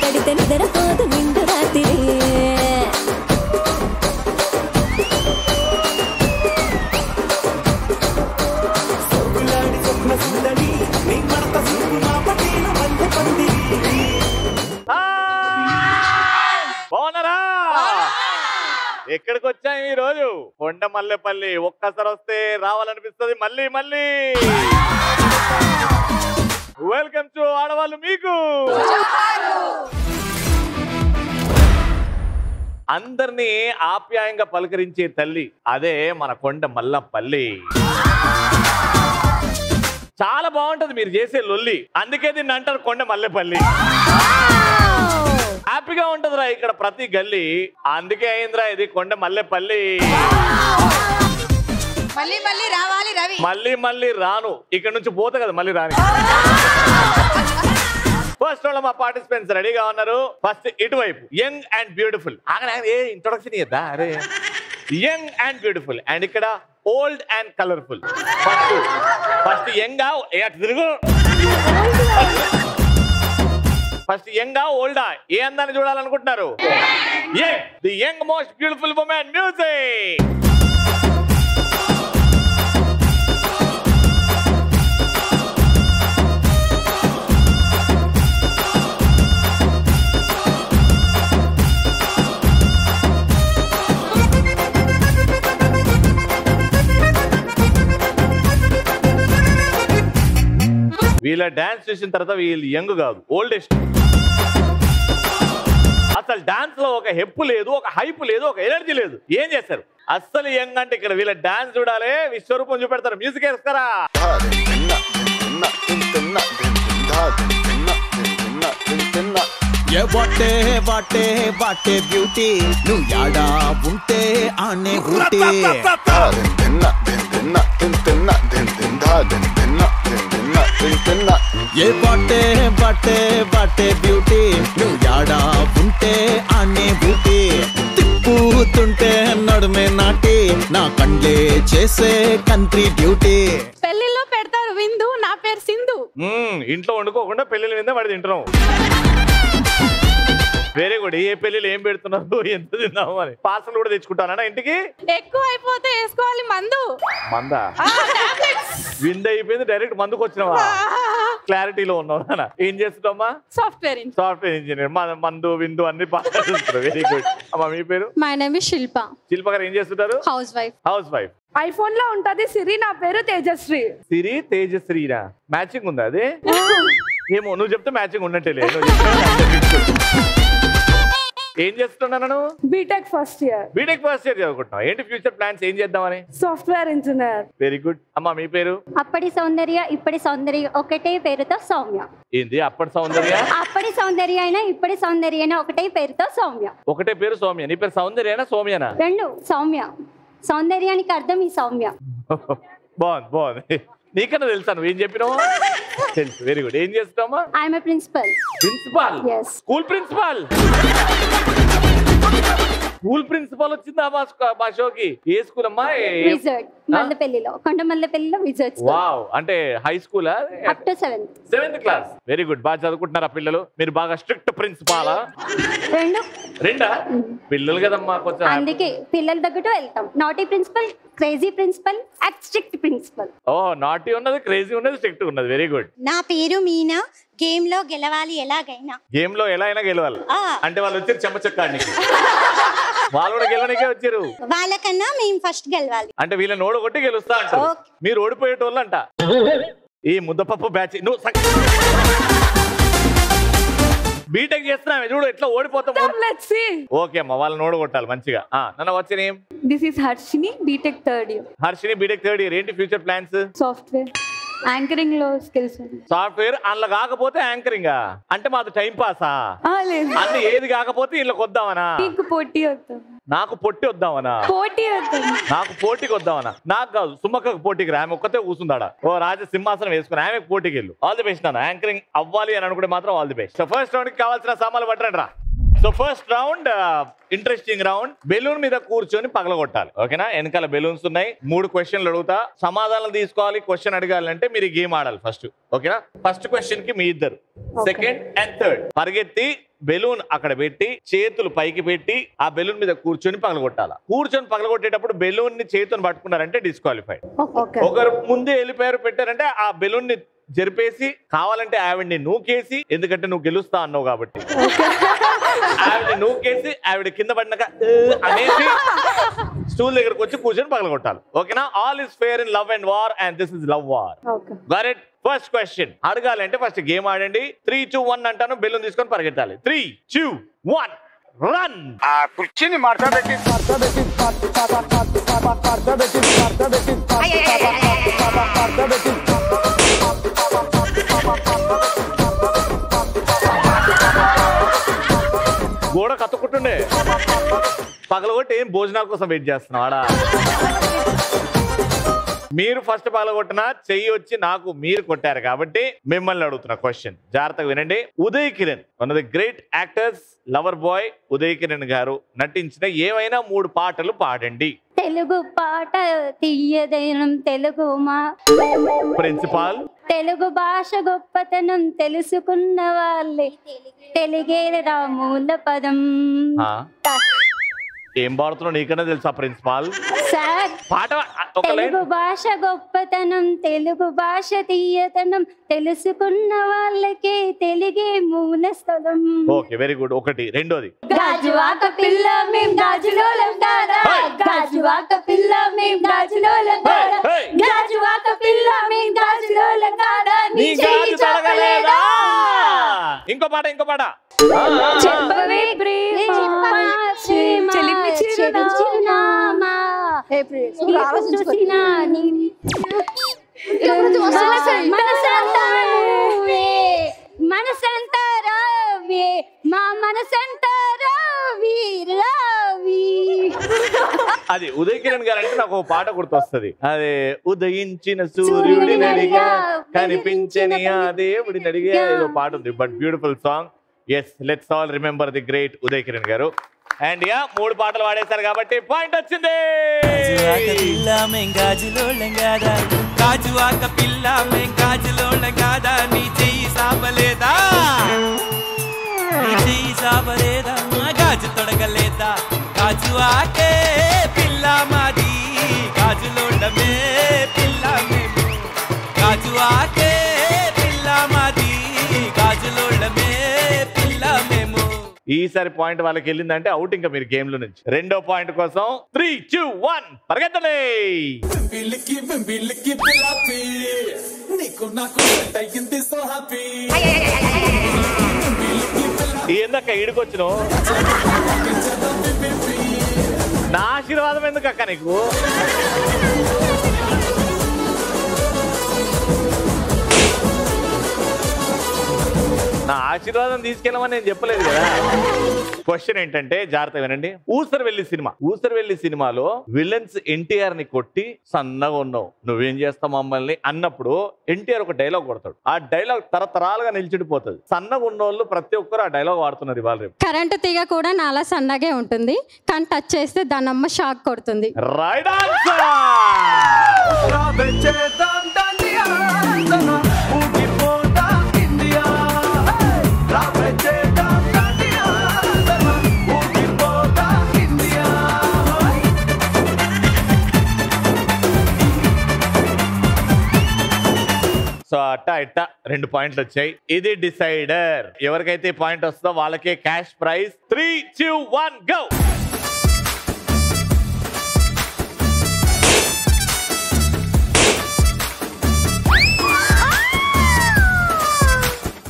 కడితే నిద్రపోదు నిండు రాత్రి బాగున్నారా? ఎక్కడికి వచ్చాం ఈ రోజు? కొండమల్లెపల్లి. ఒక్కసారి వస్తే రావాలనిపిస్తుంది మళ్ళీ మళ్ళీ. వెల్కమ్ టు ఆడవాళ్ళు మీకు. అందరినీ ఆప్యాయంగా పలకరించే తల్లి అదే మన కొండమల్లపల్లి. చాలా బాగుంటది మీరు చేసే లొల్లి, అందుకే దీన్ని అంటారు కొండమల్లెపల్లి. హ్యాపీగా ఉంటదిరా ఇక్కడ ప్రతి గల్లీ, అందుకే అయిందిరా ఇది కొండమల్లెపల్లి. మళ్ళీ మళ్ళీ రావాలి రవి. మళ్ళీ మళ్ళీ రాను, ఇక్కడ నుంచి పోతే కదా మళ్ళీ రాని. ఫస్ట్ లో మా పార్టిసిపెంట్స్ రెడీగా ఉన్నారు. ఫస్ట్ ఇటువైపు యంగ్ అండ్ బ్యూటిఫుల్. ఏ ఇంట్రొడక్షన్ ఇద్దా? అరే యంగ్ అండ్ బ్యూటిఫుల్. అండ్ ఇక్కడ old and colourful. First young తిరుగు. ఫస్ట్ యంగ్ ఓల్డా? ఏ అందాన్ని చూడాలనుకుంటున్నారు? The young most beautiful women. Music. వీళ్ళ డాన్స్ చూసిన తర్వాత వీళ్ళు యంగ్ కాదు, ఓల్డెస్ట్. అసలు డాన్స్ లో ఒక హెప్పు లేదు, ఒక హైప్ లేదు, ఒక ఎనర్జీ లేదు. ఏం చేస్తారు అస్సలు యంగ్ అంటే? ఇక్కడ వీళ్ళ డాన్స్ చూడాలి, విశ్వరూపం చూపెడతారు. మ్యూజిక్ వేస్తారా? వాటే వాటే వాటే బ్యూటీ, నువ్వు యాడా ఉంటే ఆనే ఊటీ. ఏ బాటే బాటే బాటే బ్యూటీ, నువ్వు యాడా ఉంటే ఆనే ఊటీ. తిప్పుతుంటే నడుమే నాటి, నా కండ్లే చేసే కంట్రీ డ్యూటీ. పెళ్లిలో పెడతారు విందు, నా పేరు సింధు. ఇంట్లో వండుకోకుండా పెళ్లిల మీద పడి తింటున్నాం. Very good. ఏ పెళ్లిలో ఏం పెడుతున్నారు, ఎంత తిన్నాము అని. పార్సల్ కూడా తెచ్చుకుంటానా ఇంటికి? ఎక్కువ అయిపోతే వేసుకోవాలి మందు. మందా? విందు అయిపోయింది, డైరెక్ట్ మందుకు వచ్చినావా? క్లారిటీలో ఉన్నావు. ఏం చేస్తున్నావా? Software engineer. మందు విందు అన్ని బాగా చూస్తారు. Very good. అమ్మా మీ పేరు? మై నేమ్ ఇస్ శిల్ప. శిల్ప గారు ఏం చేస్తుంటారు? House wife. ఐఫోన్ లో ఉంటది సిరి, నా పేరు తేజశ్రీ. సిరి తేజశ్రీరా? మ్యాచింగ్ ఉందా అది? ఏమో నువ్వు చెప్తే మ్యాచింగ్ ఉన్నట్టే. ఏం చేస్తున్నాను? బీటెక్ ఫస్ట్ ఇయర్ చదువుకుంటున్నావు. ఏంటి ఫ్యూచర్ ప్లాన్స్? ఏం చేద్దామని? Software engineer. Very good. అమ్మా మీ పేరు? అప్పటి సౌందర్య ఇప్పటి సౌందర్య ఒకటే పేరుతో సౌమ్య. ఏంది అప్పటి సౌందర్య? అప్పటి సౌందర్య అయినా ఇప్పటి సౌందర్య అయినా ఒకటే పేరుతో సౌమ్య. ఒకటే పేరు సౌమ్య. నీ పేరు సౌందర్యనా సౌమ్యనా? రెండు. సౌమ్య. సౌందర్యానికి అర్థం ఈ సౌమ్య. బాగుంది. నీకన్నా తెలుసా నువ్వేం చెప్పినావు? తెలుసు. Very good. ఏం చేస్తామా? I'm a principal. School principal వచ్చిందా మా షోకి? ఏ స్కూల్ అమ్మా? విజర్డ్ మల్లెపల్లిలో, కొండమల్లెపల్లిలో విజర్డ్. వావ్. అంటే హై స్కూలా? Up to 7th class. Very good. బాగా చదువుకుంటున్నారా పిల్లలు? మీరు బాగా స్ట్రిక్ట్ ప్రిన్సిపాలా? రెండా? పిల్లలు కదమ్మా కొంచెం. అందుకే పిల్లల దగ్గర వెళ్తాం. Naughty principal, crazy principal, strict principal. Oh naughty ఉన్నది, క్రేజీ ఉన్నది, స్ట్రిక్ట్ ఉన్నది. Very good. నా పేరు మీనా. గేమ్ లో గెలవాలి ఎలాగైనా. గేమ్ లో ఎలా అయినా గెలవాలి అంటే వాళ్ళు వచ్చారు చెమ్మచక్కానికి. వాళ్ళు కూడా గెలవనికే వచ్చారు. వాళ్ళకన్నా మేము ఫస్ట్ గెలవాలి అంటే వీళ్ళని ఓడగొట్టి గెలుస్తా అంటారు. మీరు ఓడిపోయేటోళ్ళు అంట. ఈ ముద్దపప్పు బ్యాచ్. నువ్వు బీటెక్ చేస్తున్నావు చూడు ఎట్లా ఓడిపోతాం. ఓకే అమ్మా, వాళ్ళని ఓడగొట్టాలి మంచిగా. నన్ను వచ్చి name? This is Harshini, BTech third year. Harshini BTech third year. ఏంటి ఫ్యూచర్ ప్లాన్స్? సాఫ్ట్వేర్ యాంకరింగ్ లో స్కిల్స్. సాఫ్ట్వేర్ అందులో కాకపోతే యాంకరింగ్ అంటే మాది టైం పాసా? అన్ని ఏది కాకపోతే ఇళ్ళకి వద్దామనా? నీకు పోటీ వద్దాం. నాకు పొట్టి వద్దామనా? నాకు పోటీకి వద్దామనా? నాకు కాదు, సుమ్మక్కకు పోటీకి రా. ఆమె ఒక్కతే కూర్చుందాడా. ఓ రాజ సింహాసనం వేసుకుని ఆమెకు పోటీకి వెళ్ళు. All the best. నాన్న యాంకరింగ్ అవ్వాలి అని అనుకుంటే మాత్రం all the best. First round కి కావాల్సిన సామాన్లు పట్టండి రా. So first round interesting round. Balloon మీద కూర్చొని పగలగొట్టాలి. ఓకేనా? వెనకాల బెలూన్స్ ఉన్నాయి. 3 క్వశ్చన్లు అడుగుతా, సమాధానం తీసుకోవాలి. క్వశ్చన్ అడగాలంటే మీరు గేమ్ ఆడాలి ఫస్ట్. ఓకేనా? ఫస్ట్ క్వశ్చన్ కి మీ ఇద్దరు, సెకండ్ అండ్ థర్డ్ పరిగెత్తి బెలూన్ అక్కడ పెట్టి చేతులు పైకి పెట్టి ఆ బెలూన్ మీద కూర్చొని పగలగొట్టాలి. కూర్చొని పగలగొట్టేటప్పుడు బెలూన్ ని చేతులు పట్టుకున్నారంటే డిస్క్వాలిఫైడ్. ఒకరు ముందే వెళ్ళిపోయారు పెట్టారంటే ఆ బెలూన్ ని జరిపేసి కావాలంటే ఆవిడ్ని నూకేసి, ఎందుకంటే నువ్వు గెలుస్తా అన్నావు కాబట్టి ఆవిడ్ని నూకేసి ఆవిడ కింద పడినాక అనేసి స్టూల్ దగ్గరకు వచ్చి కూర్చొని పగలగొట్టాలి. ఓకేనా? All is fair in love and war and this is love war. Got it? First question అడగాలంటే ఫస్ట్ గేమ్ ఆడండి. 3, 2, 1 అంటాను, బెలూన్ తీసుకొని పరిగెత్తాలి. 3, 2, 1 రన్. ఆ కుర్చీని మార్చబెట్టి గోడ కత్తుకుంటుండే పగలగొట్టి ఏం భోజనాల కోసం వెయిట్ చేస్తున్నావాడా? మీరు ఫస్ట్ పగలగొట్టినా చెయ్యి వచ్చి నాకు మీరు కొట్టారు కాబట్టి మిమ్మల్ని అడుగుతున్న క్వశ్చన్ జాగ్రత్తగా వినండి. Uday Kiran, one of the great actors, lover boy Uday Kiran గారు నటించిన ఏవైనా 3 పాటలు పాడండి. తెలుగు పాట తీయదనం తెలుగు మా ప్రిన్సిపాల్. తెలుగు భాష గొప్పతనం తెలుసుకున్న వాళ్ళే తెలుగే రామూల పదం. ఏం పాడుతున్నావు నీకన్నా తెలుసా ప్రిన్సిపాల్? సార్, పాట తెలుగు భాష గొప్పతనం తెలుగు భాష తీయతనం తెలుసుకున్న వాళ్ళకే తెలుగే మూల స్థలం. Okay, very good. ఒకటి. రెండోది. గాజువాక పిల్ల మేం గాజులోలం కాదా, గాజువాక పిల్ల మేం గాజులోలం కాదా, గాజువాక పిల్ల మేం గాజులోలం కాదా, నీ చెయ్యి చెప్పలేదా. ఇంకో పాట, ఇంకో పాట. చెప్పవే ప్రేమ చెలిమి చిరునామా చూసినా నీ మనసంతా రావే మా మనసంతా రావి రావి. అది ఉదయ్ కిరణ్ గారు అంటే నాకు ఒక పాట గుర్తొస్తుంది. అదే ఉదయించిన సూర్యుడి నడిగా కనిపించని ఆ దేవుడి నడిగా ఏదో పాట ఉంది. But beautiful song. Yes, let's all remember the great Uday Kiran garu. And yeah 3 పాటలు వాడేశారు కాబట్టి పాయింట్ వచ్చింది. గాజువాక పిల్ల మేం గాజులోళ్ళం కాదా, నీ చెయ్యి సాపలేదా, నీ చెయ్యి సాపలేదా, గాజు తొడగలేదా, గాజువాకే పిల్ల మాది గాజులోళ్ళమే పిల్ల మేము, గాజువాకే పిల్ల మాది గాజులోళ్ళమే పిల్ల మేము. ఈసారి పాయింట్ వాళ్ళకి వెళ్ళిందంటే అవుట్ ఇంకా మీరు గేమ్ లో నుంచి. రెండో పాయింట్ కోసం 3, 2, 1 పరిగెత్తలే. ఏందక్క ఈడుకొచ్చినావు? నా ఆశీర్వాదం ఎందుకు అక్క నీకు? నా ఆశీర్వాదం తీసుకెళ్ళమని నేను చెప్పలేదు కదా. క్వశ్చన్ ఏంటంటే జాగ్రత్త వినండి. ఊసరవెల్లి సినిమాలో విలన్స్ ఎన్టీఆర్ ని కొట్టి సన్నగా ఉన్నావు నువ్వేం చేస్తావు మమ్మల్ని అన్నప్పుడు ఎన్టీఆర్ ఒక డైలాగ్ కొడతాడు. ఆ డైలాగ్ తరతరాలుగా నిలిచిడిపోతుంది. సన్నగా ఉన్నోళ్ళు ప్రతి ఒక్కరు ఆ డైలాగ్ వాడుతున్నారు ఇవాళ రేపు. కరెంటు తీగ కూడా నాలా సన్నగే ఉంటుంది, కానీ టచ్ చేస్తే దాని అమ్మ షాక్ కొడుతుంది. Right answer. సో అట్ట 2 పాయింట్లు వచ్చాయి. ఇది డిసైడర్. ఎవరికైతే పాయింట్ వస్తుందో వాళ్ళకే క్యాష్ ప్రైజ్. 3, 2, 1 గో.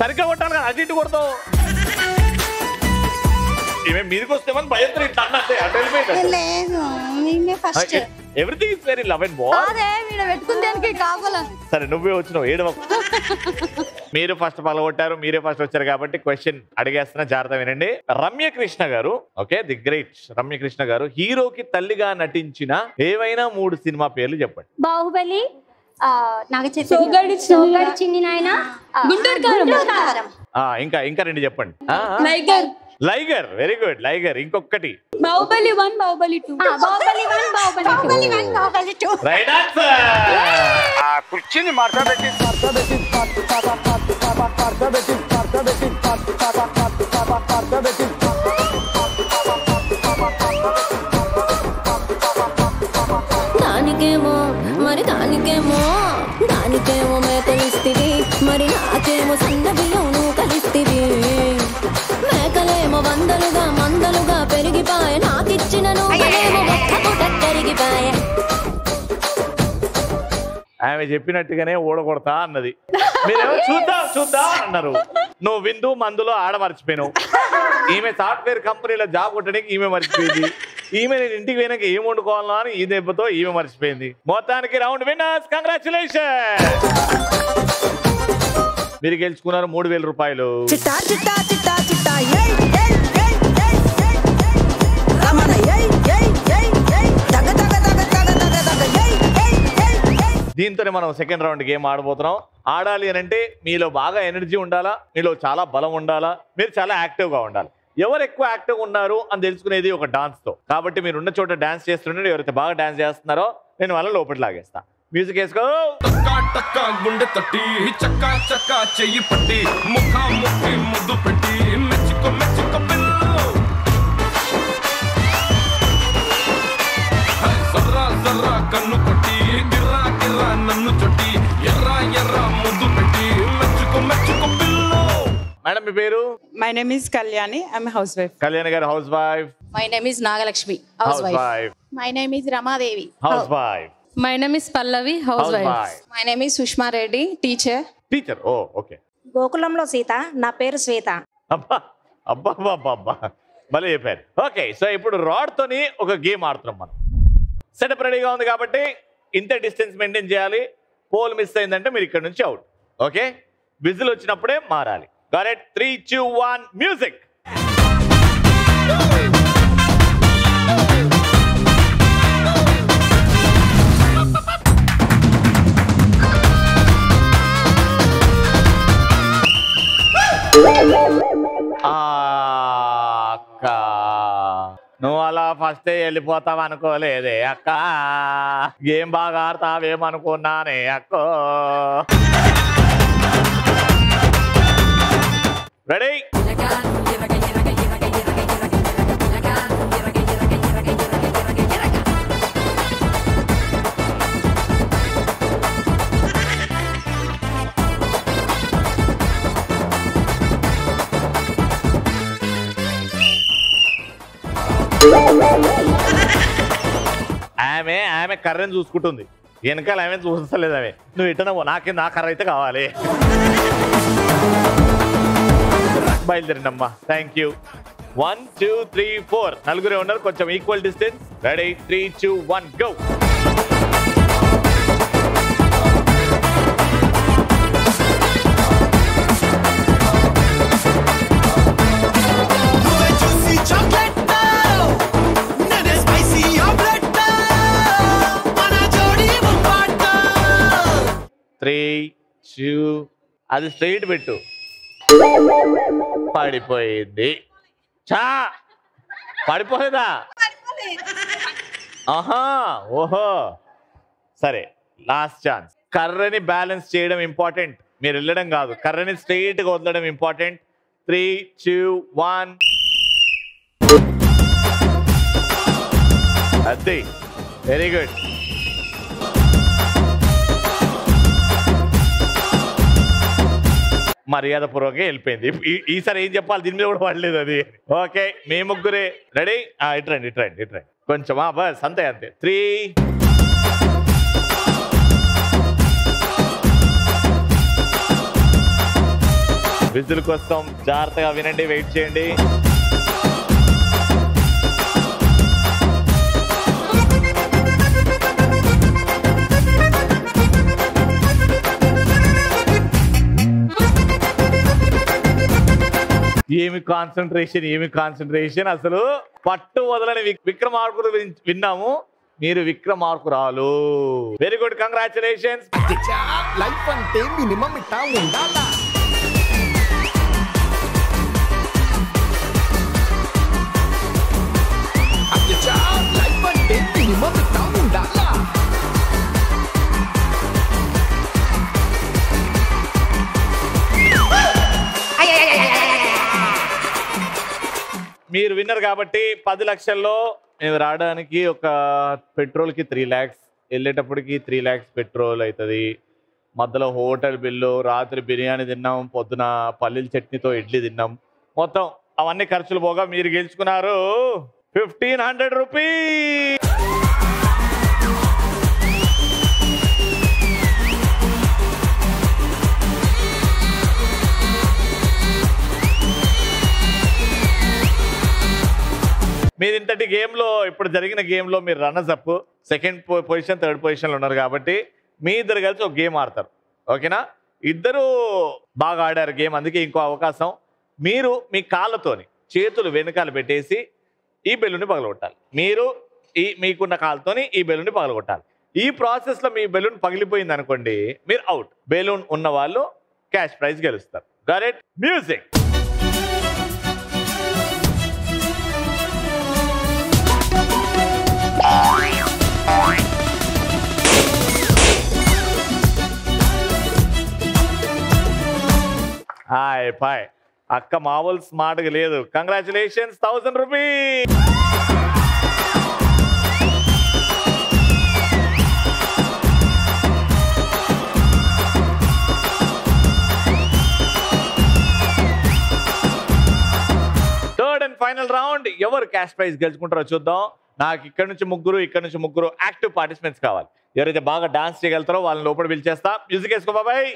సరిగ్గా కొట్టాలి కదా, అటు ఇటు కొడతావు. మీదకి వస్తేమని భయంతో ఇట్లా అన్నట్టే అటు వెళ్ళిపోయింది. Everything is very love and war. సరే నువ్వే వచ్చినావు ఏడవ. మీరు ఫస్ట్ పగలగొట్టారు, మీరే ఫస్ట్ వచ్చారు కాబట్టి క్వశ్చన్ అడిగేస్తున్నా, జాగ్రత్త వినండి. రమ్యకృష్ణ గారు, ఓకే, ది గ్రేట్ రమ్యకృష్ణ గారు హీరోకి తల్లిగా నటించిన ఏవైనా 3 సినిమా పేర్లు చెప్పండి. బాహుబలి, చిన్ని నాయన, గుంటూరు కారం. ఇంకా 2 చెప్పండి. లైగర్, వెరీ గుడ్ లైగర్. ఇంకొకటి బాహుబలి 1 బాహుబలి 2 రైట్ ఆన్సర్. ఆ కుర్చీని మార్చబెట్టి దానికేమో మరి దానికేమో మేకలిస్తివి, మరి నాకేమో సన్న బియ్యం నువ్వు కలిస్తివి. మేకలేమో మందలుగా పెరిగిపాయ, నాకిచ్చిన నువ్వేమో ఒక్క కరిగిపాయ. ఆమె చెప్పినట్టుగానే ఓడగొడతా అన్నది. మీరేమో చూద్దాం అన్నారు. నువ్వు విందు మందులో ఆడ మర్చిపోయినావు. ఈమె సాఫ్ట్వేర్ కంపెనీలో జాబ్ కొట్టడానికి ఈమె మర్చిపోయింది. ఈమె నేను ఇంటికి పోయినాక ఏం వండుకోవాలో అని ఈ దెబ్బతో ఈమె మర్చిపోయింది. మొత్తానికి రౌండ్ విన్నర్స్, కంగ్రాచులేషన్. మీరు గెలుచుకున్నారు 3000 రూపాయలు. దీంతోనే మనం సెకండ్ రౌండ్ గేమ్ ఆడబోతున్నాం. ఆడాలి అని అంటే మీలో బాగా ఎనర్జీ ఉండాలా, మీలో చాలా బలం ఉండాలా, మీరు చాలా యాక్టివ్గా ఉండాలి. ఎవరు ఎక్కువ యాక్టివ్గా ఉన్నారు అని తెలుసుకునేది ఒక డాన్స్తో. కాబట్టి మీరు ఉన్న చోట డాన్స్ చేస్తుంటే ఎవరైతే బాగా డాన్స్ చేస్తున్నారో నేను వాళ్ళ లోపల లాగేస్తా. మ్యూజిక్ వేసుకో. గుండె తట్టి చక్కా చక్కా చెయ్యి పట్టి ముఖా ముక్కి ముద్దు పెట్టి మెచ్చుకో మెచ్చుకో జర్రా జర్రా కన్ను కొట్టి గిర్రా గిర్రా నన్ను చొట్టి ఎర్రా ఎర్రా ముద్దు పెట్టి మెచ్చుకో మెచ్చుకో పిల్లు. మేడం మీ పేరు? My name is Kalyani, I'm housewife. Kalyani garu housewife. My name is Nagalakshmi, housewife. My name is Ramadevi, housewife. My name is Pallavi, housewife. My name is Sushma Reddy, teacher. Teacher, oh okay. గోకులంలో సీత, నా పేరు శ్వేత. అబ్బా అబ్బా అబ్బా అబ్బా భలే చెప్పారు. ఓకే, సో ఇప్పుడు రాడ్ తోని ఒక గేమ్ ఆడుతున్నాం మనం. సెటప్ రెడీగా ఉంది కాబట్టి ఇంత డిస్టెన్స్ మెయింటైన్ చేయాలి. పోల్ మిస్ అయిందంటే మీరు ఇక్కడ నుంచి అవుట్. ఓకే, విజిల్ వచ్చినప్పుడే మారాలి. కరెక్ట్. 3, 2, 1 మ్యూజిక్. అక్క నువ్వు అలా ఫస్ట్ వెళ్ళిపోతావు అనుకోలేదే అక్క, గేమ్ బాగా ఆడతావేమనుకున్నానే అక్కో. రెడీ? ఆమె కర్రని చూసుకుంటుంది, వెనకాల ఆమె చూస్తలేదు. ఆమె నువ్వు ఇట్టన నా కర్ర అయితే కావాలి. బయలుదేరిందమ్మా. Thank you. 1, 2, 3, 4 నలుగురే ఉన్నారు, కొంచెం ఈక్వల్ డిస్టెన్స్. రెడీ? 3, 2, 1 గో. అది స్ట్రైట్ పెట్టు. పడిపోయింది. చా పడిపోలేదా? ఆహా, ఓహో, సరే. Last chance. కర్రని బ్యాలెన్స్ చేయడం ఇంపార్టెంట్, మీరు వెళ్ళడం కాదు. కర్రని స్ట్రైట్ గా వదలడం ఇంపార్టెంట్. 3, 2, 1 అది. Very good. మర్యాద పూర్వకంగా వెళ్ళిపోయింది. ఈసారి ఏం చెప్పాలి దీని మీద కూడా పడలేదు అది. ఓకే, మీ ముగ్గురే రెడీ? ఇట్రండి కొంచెం. బస్ అంతే 3 విజిల్ కోసం జాగ్రత్తగా వినండి, వెయిట్ చేయండి. ఏమి కాన్సన్ట్రేషన్ అసలు. పట్టు వదలని విక్రమార్కుడు విన్నాము, మీరు విక్రమార్కురాలు. Very good, congratulations. లైఫ్ అంటే మినిమం ఇట్టా ఉండాలా. విన్నర్ కాబట్టి 10 లక్షల్లో మేము రావడానికి ఒక పెట్రోల్కి 3 lakhs, వెళ్ళేటప్పటికి 3 lakhs పెట్రోల్ అవుతుంది. మధ్యలో హోటల్ బిల్లు, రాత్రి బిర్యానీ తిన్నాం, పొద్దున పల్లీల చట్నీతో ఇడ్లీ తిన్నాం. మొత్తం అవన్నీ ఖర్చులు పోగా మీరు గెలుచుకున్నారు 1500 రూపీస్. మీరు ఇంతటి గేమ్లో, ఇప్పుడు జరిగిన గేమ్లో మీరు runners up, second position, third పొజిషన్లో ఉన్నారు కాబట్టి మీ ఇద్దరు కలిసి ఒక గేమ్ ఆడతారు. ఓకేనా? ఇద్దరు బాగా ఆడారు గేమ్, అందుకే ఇంకో అవకాశం. మీరు మీ కాళ్ళతోని చేతులు వెనకాల పెట్టేసి ఈ బెలూన్ని పగలగొట్టాలి. మీరు మీకున్న కాళ్ళతోని ఈ బెలూన్ని పగలగొట్టాలి. ఈ ప్రాసెస్లో మీ బెలూన్ పగిలిపోయింది అనుకోండి, మీరు అవుట్. బెలూన్ ఉన్న వాళ్ళు క్యాష్ ప్రైజ్ గెలుస్తారు. Got it? మ్యూజిక్. హాయ్ పాయ్. అక్క మామూలు స్మార్ట్గా లేదు. Congratulations, 1000 rupees. Third and final round. ఎవరు క్యాష్ ప్రైజ్ గెలుచుకుంటారో చూద్దాం. నాకు ఇక్కడ నుంచి ముగ్గురు యాక్టివ్ పార్టిసిపెంట్స్ కావాలి. ఎవరైతే బాగా డాన్స్ చేయగలుగుతారో వాళ్ళని లోపల పిలిచేస్తా. మ్యూజిక్ వేసుకో బాబాయ్.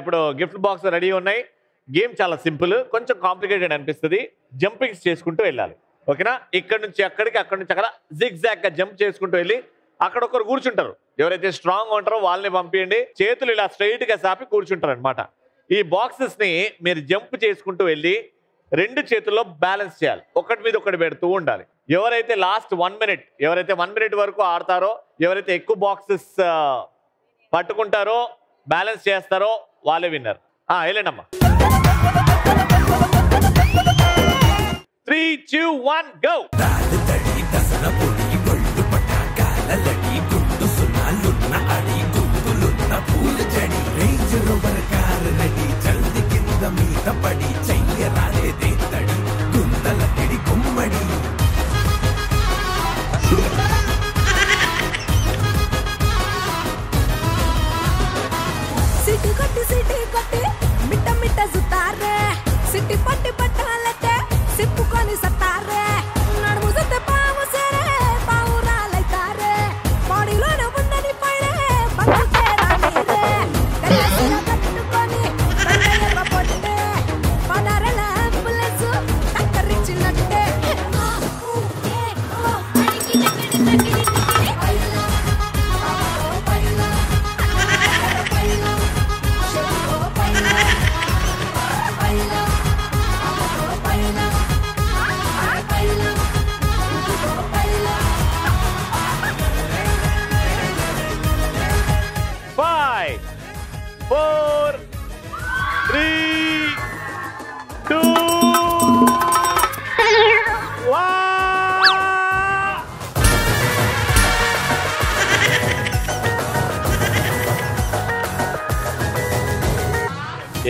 ఇప్పుడు గిఫ్ట్ బాక్స్ రెడీ ఉన్నాయి. గేమ్ చాలా సింపుల్, కొంచెం కాంప్లికేటెడ్ అనిపిస్తుంది. జంపింగ్స్ చేసుకుంటూ వెళ్ళాలి. ఓకేనా? ఇక్కడ నుంచి అక్కడికి, అక్కడ నుంచి అక్కడ జిగ్జాగ్ గా జంప్ చేసుకుంటూ వెళ్ళి అక్కడ ఒకరు కూర్చుంటారు. ఎవరైతే స్ట్రాంగ్ ఉంటారో వాళ్ళని పంపించండి. చేతులు ఇలా స్ట్రైట్ గా సాపి కూర్చుంటారు అనమాట. ఈ బాక్సెస్ ని మీరు జంప్ చేసుకుంటూ వెళ్ళి 2 చేతుల్లో బ్యాలెన్స్ చేయాలి. ఒకటి మీద ఒకటి పెడుతూ ఉండాలి. ఎవరైతే లాస్ట్ 1 minute, ఎవరైతే 1 minute వరకు ఆడతారో, ఎవరైతే ఎక్కువ బాక్సెస్ పట్టుకుంటారో, బ్యాలెన్స్ చేస్తారో వాళ్ళే విన్నర్. వెళ్ళండమ్మా. 3, 2, 1 go. సిటీ కొట్టి మిట్ట మిట్ట సుతారే, సిటీ పట్టి పట్టాలతే సిప్పుకొని సత్తారే, నడుము సత్తే పాము సేరే పావురాలైతారే, బాడీలోన ఉండని పైడే బందుకేరా మీరే, కళ్ళసిన కట్టుకొని బండయ్య పొట్టే, పదరల అంబులెన్స్ టక్కరిచ్చినట్టే.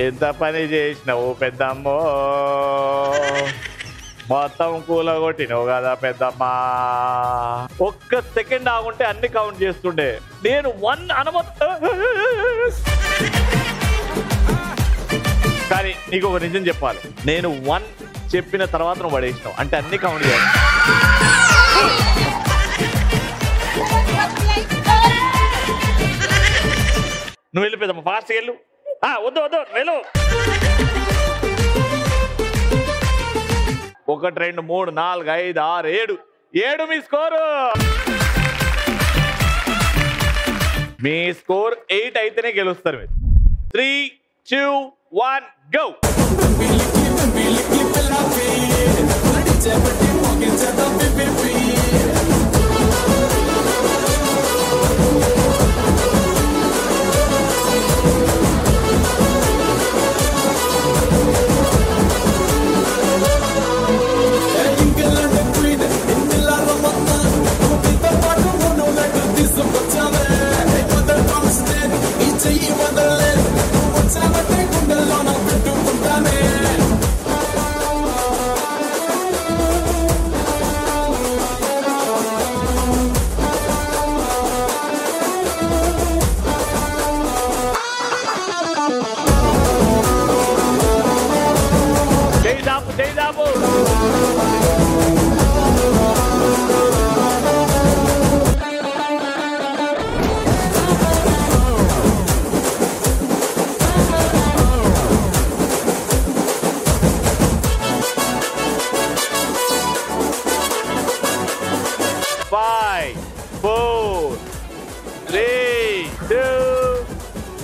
ఎంత పని చేసినావు పెద్దమ్మో, మొత్తం కూలగొట్టినావు కదా పెద్దమ్మా. ఒక్క సెకండ్ ఆగుంటే అన్ని కౌంట్ చేస్తుండే. నేను 1 కానీ నీకు ఒక నిజం చెప్పాలి. నేను 1 చెప్పిన తర్వాత నువ్వు పడేసినావు అంటే అన్ని కౌంట్ చేయాలి. నువ్వు వెళ్ళి పెద్దమ్మ, ఫాస్ట్గా వెళ్ళు. వద్దు వెళ్ళు. 1, 2, 3, 4, 5, 6, 7 మీ స్కోరు. మీ స్కోర్ 8 అయితేనే గెలుస్తారు మీరు. 3, 2, 1 go.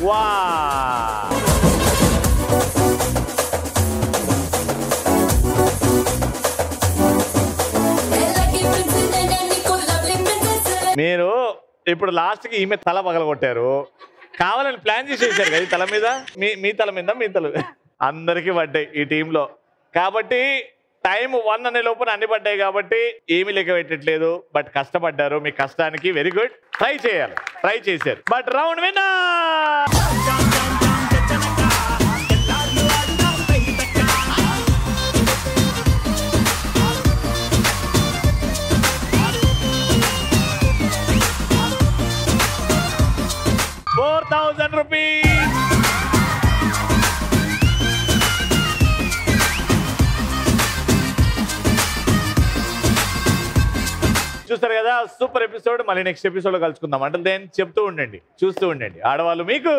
వా మీరు ఇప్పుడు లాస్ట్కి ఈమె తల పగలగొట్టారు, కావాలని ప్లాన్ చేసేసారు కదా తల మీద, మీ తల మీద మీ తల అందరికీ పడ్డాయి ఈ టీంలో. కాబట్టి టైం 1 అనే లోపల అన్ని పడ్డాయి కాబట్టి ఏమీ లెక్క పెట్టట్లేదు. బట్ కష్టపడ్డారు, మీ కష్టానికి వెరీ గుడ్. ట్రై చేయాలి, ట్రై చేశారు. But round winner ₹4,000. చూస్తారు కదా, సూపర్ ఎపిసోడ్. మళ్ళీ నెక్స్ట్ ఎపిసోడ్ లో కలుసుకుందాం. అంటే దెన్ చెప్తూ ఉండండి, చూస్తూ ఉండండి. ఆడవాళ్ళు మీకు